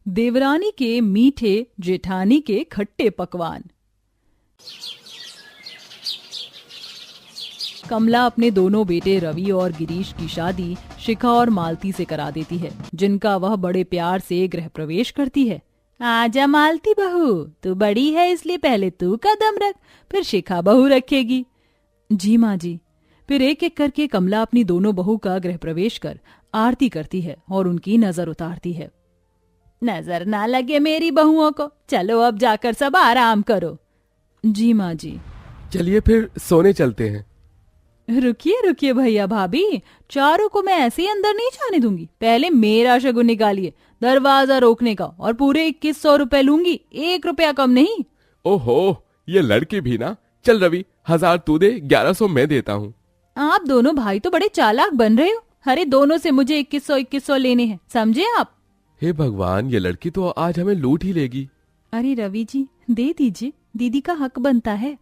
देवरानी के मीठे, जेठानी के खट्टे पकवान। कमला अपने दोनों बेटे रवि और गिरीश की शादी शिखा और मालती से करा देती है, जिनका वह बड़े प्यार से गृह प्रवेश करती है। आजा मालती बहू, तू बड़ी है इसलिए पहले तू कदम रख, फिर शिखा बहू रखेगी। जी माँ जी। फिर एक एक करके कमला अपनी दोनों बहू का गृह प्रवेश कर आरती करती है और उनकी नजर उतारती है। नजर ना लगे मेरी बहुओं को, चलो अब जाकर सब आराम करो। जी माँ जी। चलिए फिर सोने चलते हैं। रुकिए रुकिए भैया भाभी, चारों को मैं ऐसे ही अंदर नहीं जाने दूंगी। पहले मेरा शगुन निकालिए, दरवाजा रोकने का, और पूरे 2100 रुपए लूंगी, 1 रुपया कम नहीं। ओहो, ये लड़की भी ना। चल रवि, 1000 तू दे, 1100 मैं देता हूँ। आप दोनों भाई तो बड़े चालाक बन रहे हो। अरे दोनों से मुझे 2100 लेने हैं, समझे आप? हे भगवान, ये लड़की तो आज हमें लूट ही लेगी। अरे रवि जी, दे दीजिए, दीदी का हक बनता है।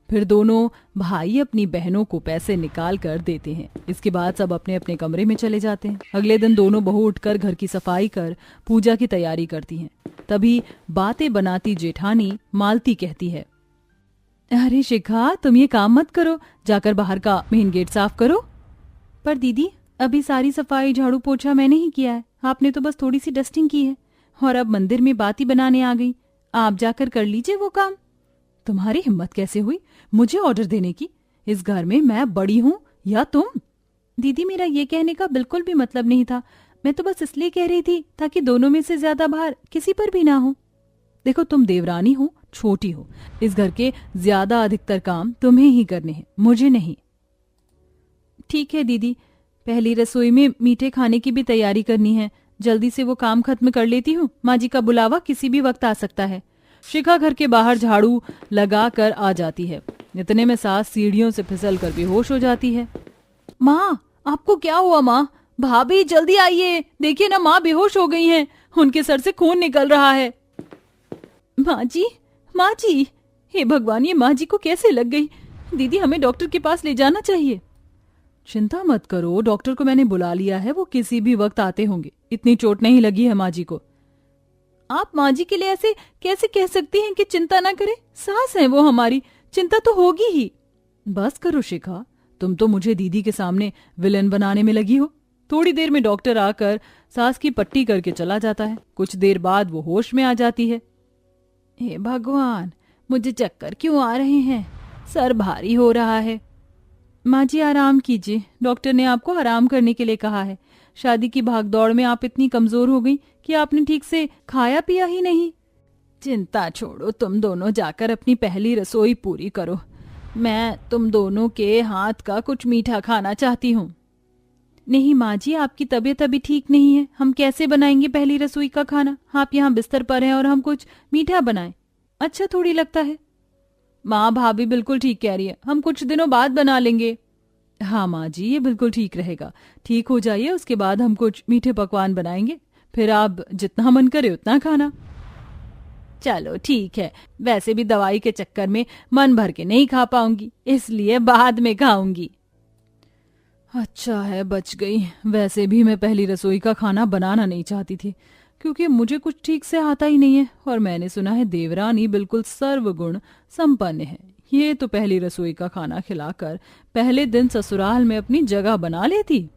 फिर दोनों भाई अपनी बहनों को पैसे निकाल कर देते हैं। इसके बाद सब अपने अपने कमरे में चले जाते हैं। अगले दिन दोनों बहू उठकर घर की सफाई कर पूजा की तैयारी करती हैं। तभी बातें बनाती जेठानी मालती कहती है, अरे शिखा, तुम ये काम मत करो, जाकर बाहर का मेन गेट साफ करो। पर दीदी, अभी सारी सफाई झाड़ू पोछा मैंने ही किया है, आपने तो बस थोड़ी सी डस्टिंग की है, और अब मंदिर में बाती बनाने आ गई, आप जाकर कर लीजिए वो काम। तुम्हारी हिम्मत कैसे हुई मुझे ऑर्डर देने की? इस घर में मैं बड़ी हूँ या तुम? दीदी, मेरा ये कहने का बिल्कुल भी मतलब नहीं था, मैं तो बस इसलिए कह रही थी ताकि दोनों में से ज्यादा भार किसी पर भी ना हो। देखो, तुम देवरानी हो, छोटी हो, इस घर के ज्यादा अधिकतर काम तुम्हें ही करने हैं, मुझे नहीं। ठीक है दीदी, पहली रसोई में मीठे खाने की भी तैयारी करनी है, जल्दी से वो काम खत्म कर लेती हूँ, माँ जी का बुलावा किसी भी वक्त आ सकता है। शिखा घर के बाहर झाड़ू लगा कर आ जाती है। इतने में सास सीढ़ियों से फिसल कर बेहोश हो जाती है। माँ, आपको क्या हुआ? माँ, भाभी जल्दी आइए, देखिए ना, माँ बेहोश हो गई हैं, उनके सर से खून निकल रहा है। माँ जी, माँ जी, हे भगवान, ये माँ जी को कैसे लग गई? दीदी, हमें डॉक्टर के पास ले जाना चाहिए। चिंता मत करो, डॉक्टर को मैंने बुला लिया है, वो किसी भी वक्त आते होंगे, इतनी चोट नहीं लगी है माँ जी को। आप माँ जी के लिए ऐसे कैसे कह सकती हैं कि चिंता ना करें? सास है वो हमारी, चिंता तो होगी ही। बस करो शिखा, तुम तो मुझे दीदी के सामने विलेन बनाने में लगी हो। थोड़ी देर में डॉक्टर आकर सास की पट्टी करके चला जाता है। कुछ देर बाद वो होश में आ जाती है। हे भगवान, मुझे चक्कर क्यों आ रहे हैं? सर भारी हो रहा है। माँ जी, आराम कीजिए, डॉक्टर ने आपको आराम करने के लिए कहा है। शादी की भागदौड़ में आप इतनी कमजोर हो गई कि आपने ठीक से खाया पिया ही नहीं। चिंता छोड़ो, तुम दोनों जाकर अपनी पहली रसोई पूरी करो। मैं तुम दोनों के हाथ का कुछ मीठा खाना चाहती हूँ। नहीं माँ जी, आपकी तबीयत अभी ठीक नहीं है, हम कैसे बनाएंगे पहली रसोई का खाना? आप यहाँ बिस्तर पर हैं और हम कुछ मीठा बनाएं, अच्छा थोड़ी लगता है। माँ, भाभी बिल्कुल ठीक कह रही है, हम कुछ दिनों बाद बना लेंगे। हाँ माँ जी, ये बिल्कुल ठीक रहेगा। ठीक हो जाइए, उसके बाद हम कुछ मीठे पकवान बनाएंगे, फिर आप जितना मन करे उतना खाना। चलो ठीक है, वैसे भी दवाई के चक्कर में मन भर के नहीं खा पाऊंगी, इसलिए बाद में खाऊंगी। अच्छा है बच गई। वैसे भी मैं पहली रसोई का खाना बनाना नहीं चाहती थी, क्योंकि मुझे कुछ ठीक से आता ही नहीं है, और मैंने सुना है देवरानी बिल्कुल सर्वगुण संपन्न है। ये तो पहली रसोई का खाना खिलाकर पहले दिन ससुराल में अपनी जगह बना लेती।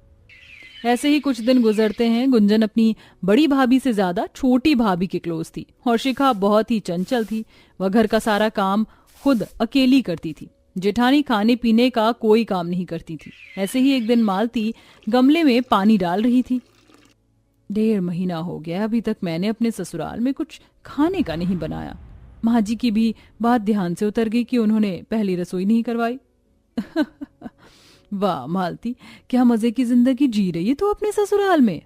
ऐसे ही कुछ दिन गुजरते हैं। गुंजन अपनी बड़ी भाभी से ज्यादा छोटी भाभी के क्लोज थी, और शिखा बहुत ही चंचल थी। वह घर का सारा काम खुद अकेली करती थी। जेठानी खाने पीने का कोई काम नहीं करती थी। ऐसे ही एक दिन मालती गमले में पानी डाल रही थी। 1.5 महीना हो गया, अभी तक मैंने अपने ससुराल में कुछ खाने का नहीं बनाया। माँ जी की भी बात ध्यान से उतर गई कि उन्होंने पहली रसोई नहीं करवाई। वाह मालती, क्या मजे की जिंदगी जी रही है तू अपने ससुराल में।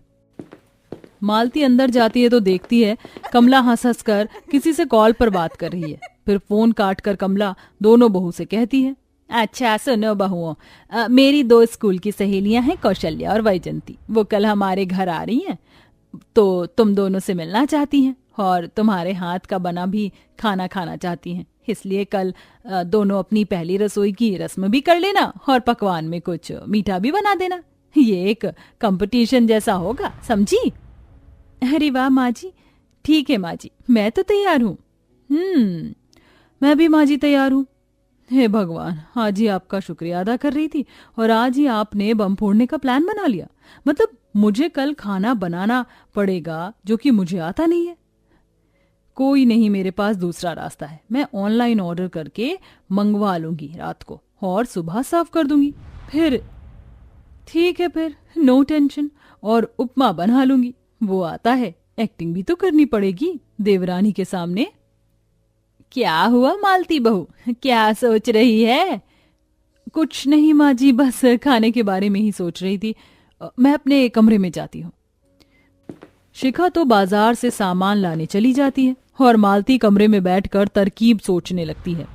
मालती अंदर जाती है तो देखती है कमला हंस हंस कर किसी से कॉल पर बात कर रही है। फिर फोन काट कर कमला दोनों बहू से कहती है, अच्छा सुनो बहुओं, मेरी 2 स्कूल की सहेलियां हैं, कौशल्या और वैजंती। वो कल हमारे घर आ रही हैं, तो तुम दोनों से मिलना चाहती हैं और तुम्हारे हाथ का बना भी खाना खाना चाहती हैं। इसलिए कल दोनों अपनी पहली रसोई की रस्म भी कर लेना और पकवान में कुछ मीठा भी बना देना। ये एक कंपटीशन जैसा होगा, समझी? अरे वाह माँ जी, ठीक है माँ जी, मैं तो तैयार हूँ। मैं भी माँ जी तैयार हूँ। हे भगवान, आज ही आपका शुक्रिया अदा कर रही थी और आज ही आपने बम फोड़ने का प्लान बना लिया। मतलब मुझे कल खाना बनाना पड़ेगा जो कि मुझे आता नहीं है। कोई नहीं, मेरे पास दूसरा रास्ता है। मैं ऑनलाइन ऑर्डर करके मंगवा लूंगी रात को और सुबह सर्व कर दूंगी। फिर ठीक है, फिर नो टेंशन, और उपमा बना लूंगी, वो आता है। एक्टिंग भी तो करनी पड़ेगी देवरानी के सामने। क्या हुआ मालती बहू, क्या सोच रही है? कुछ नहीं माँ जी, बस खाने के बारे में ही सोच रही थी। मैं अपने कमरे में जाती हूँ। शिखा तो बाजार से सामान लाने चली जाती है और मालती कमरे में बैठकर तरकीब सोचने लगती है।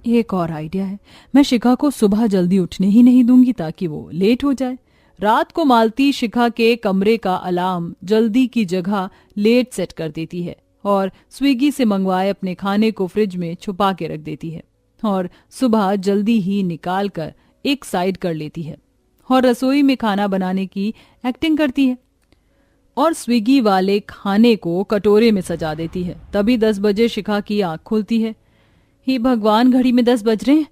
एक और आइडिया है, मैं शिखा को सुबह जल्दी उठने ही नहीं दूंगी ताकि वो लेट हो जाए। रात को मालती शिखा के कमरे का अलार्म जल्दी की जगह लेट सेट कर देती है और स्विगी से मंगवाए अपने खाने को फ्रिज में छुपा के रख देती है और सुबह जल्दी ही निकाल कर एक साइड कर लेती है और रसोई में खाना बनाने की एक्टिंग करती है और स्विगी वाले खाने को कटोरे में सजा देती है। तभी 10 बजे शिखा की आंख खुलती है। हे भगवान, घड़ी में 10 बज रहे हैं।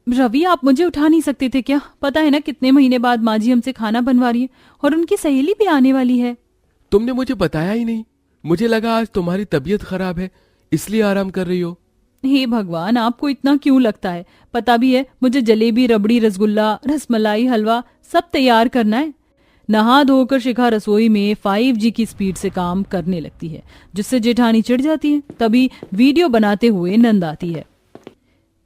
रवि, आप मुझे उठा नहीं सकते थे क्या? पता है ना कितने महीने बाद माँ जी हमसे खाना बनवा रही है और उनकी सहेली भी आने वाली है। तुमने मुझे बताया ही नहीं। मुझे लगा आज तुम्हारी तबीयत खराब है इसलिए आराम कर रही हो। हे भगवान, आपको इतना क्यों लगता है? पता भी है मुझे जलेबी, रबड़ी, रसगुल्ला, रसमलाई, हलवा सब तैयार करना है। नहा धोकर शिखा रसोई में 5G की स्पीड से काम करने लगती है जिससे जेठानी चिढ़ जाती है। तभी वीडियो बनाते हुए नंद आती है।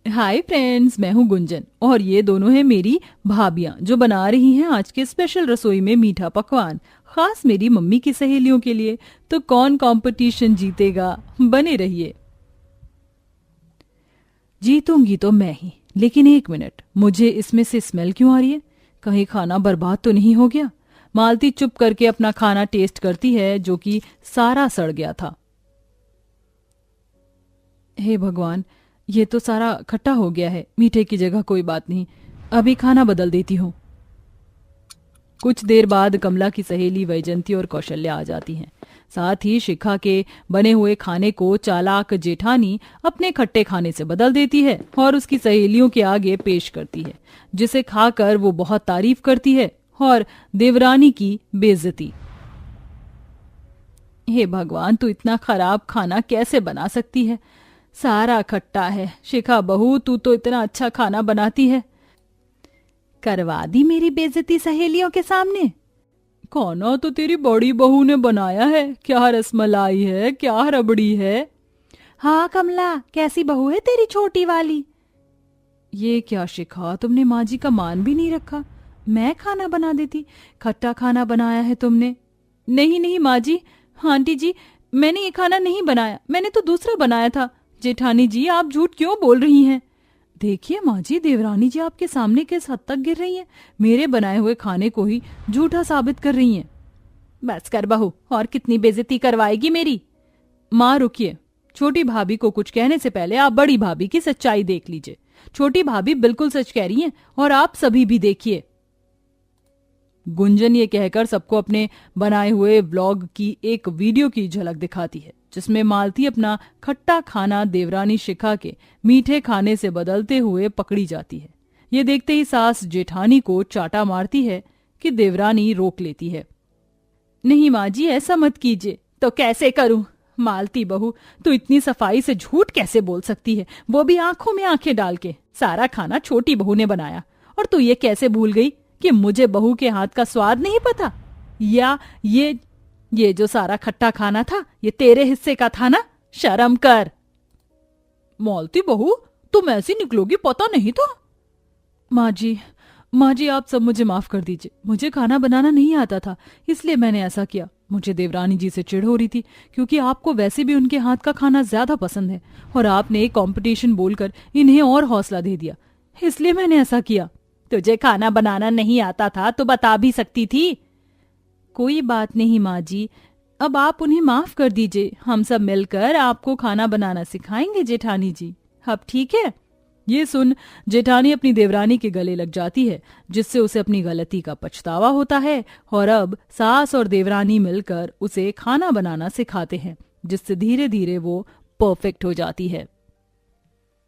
हाय फ्रेंड्स, मैं हूँ गुंजन और ये दोनों हैं मेरी भाभियां जो बना रही हैं आज के स्पेशल रसोई में मीठा पकवान, खास मेरी मम्मी की सहेलियों के लिए। तो कौन कंपटीशन जीतेगा? बने रहिए। जीतूंगी तो मैं ही, लेकिन एक मिनट, मुझे इसमें से स्मेल क्यों आ रही है? कहीं खाना बर्बाद तो नहीं हो गया? मालती चुप करके अपना खाना टेस्ट करती है जो कि सारा सड़ गया था। हे भगवान, ये तो सारा खट्टा हो गया है। मीठे की जगह कोई बात नहीं, अभी खाना बदल देती हूँ। कुछ देर बाद कमला की सहेली वैजंती और कौशल्या आ जाती हैं। साथ ही शिखा के बने हुए खाने को चालाक जेठानी अपने खट्टे खाने से बदल देती है और उसकी सहेलियों के आगे पेश करती है, जिसे खाकर वो बहुत तारीफ करती है और देवरानी की बेइज्जती। हे भगवान, तू इतना खराब खाना कैसे बना सकती है? सारा खट्टा है। शिखा बहू, तू तो इतना अच्छा खाना बनाती है। करवा दी मेरी बेइज्जती सहेलियों के सामने। खाना तो तेरी बड़ी बहू ने बनाया है। क्या रसमलाई है, क्या रबड़ी है। हाँ कमला, कैसी बहू है तेरी छोटी वाली? ये क्या शिखा, तुमने माँ जी का मान भी नहीं रखा। मैं खाना बना देती, खट्टा खाना बनाया है तुमने। नहीं नहीं माँ जी, आंटी जी, मैंने ये खाना नहीं बनाया, मैंने तो दूसरा बनाया था। जेठानी जी, आप झूठ क्यों बोल रही हैं? देखिए माँ जी, देवरानी जी आपके सामने किस हद तक गिर रही हैं। मेरे बनाए हुए खाने को ही झूठा साबित कर रही हैं। बस कर बहू, और कितनी बेइज्जती करवाएगी मेरी? माँ रुकिए, छोटी भाभी को कुछ कहने से पहले आप बड़ी भाभी की सच्चाई देख लीजिए। छोटी भाभी बिल्कुल सच कह रही हैं और आप सभी भी देखिए। गुंजन ये कहकर सबको अपने बनाए हुए व्लॉग की एक वीडियो की झलक दिखाती है जिसमें मालती अपना खट्टा खाना देवरानी शिखा के मीठे खाने से बदलते हुए पकड़ी जाती है। ये देखते ही सास जेठानी को चाटा मारती है कि देवरानी रोक लेती है। नहीं माँ जी, ऐसा मत कीजिए। तो कैसे करूं? मालती बहू, तू इतनी सफाई से झूठ कैसे बोल सकती है, वो भी आंखों में आंखें डाल के? सारा खाना छोटी बहू ने बनाया और तू ये कैसे भूल गई कि मुझे बहू के हाथ का स्वाद नहीं पता? या ये जो सारा खट्टा खाना था ये तेरे हिस्से का था ना? शर्म कर। मालती बहू, तुम ऐसी निकलोगी पता नहीं था। माँ जी आप सब मुझे माफ कर दीजिए। मुझे खाना बनाना नहीं आता था इसलिए मैंने ऐसा किया। मुझे देवरानी जी से चिढ़ हो रही थी क्योंकि आपको वैसे भी उनके हाथ का खाना ज्यादा पसंद है और आपने एक कंपटीशन बोलकर इन्हें और हौसला दे दिया, इसलिए मैंने ऐसा किया। तुझे खाना बनाना नहीं आता था तो बता भी सकती थी। कोई बात नहीं माँ जी, अब आप उन्हें माफ कर दीजिए। हम सब मिलकर आपको खाना बनाना सिखाएंगे जेठानी जी। अब ठीक है? ये सुन जेठानी अपनी देवरानी के गले लग जाती है, जिससे उसे अपनी गलती का पछतावा होता है और अब सास और देवरानी मिलकर उसे खाना बनाना सिखाते हैं, जिससे धीरे धीरे वो परफेक्ट हो जाती है।